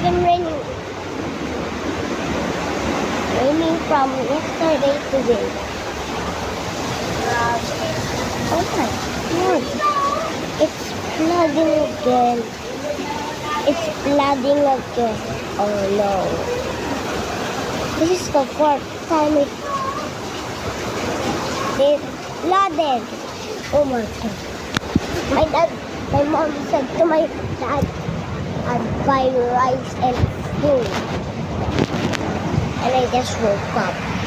been raining from yesterday to today. Oh my God. It's flooding again. It's flooding again. Oh no. This is the fourth time it flooded. Oh my God. My mom said to my dad, I'd buy rice and food. And I just woke up.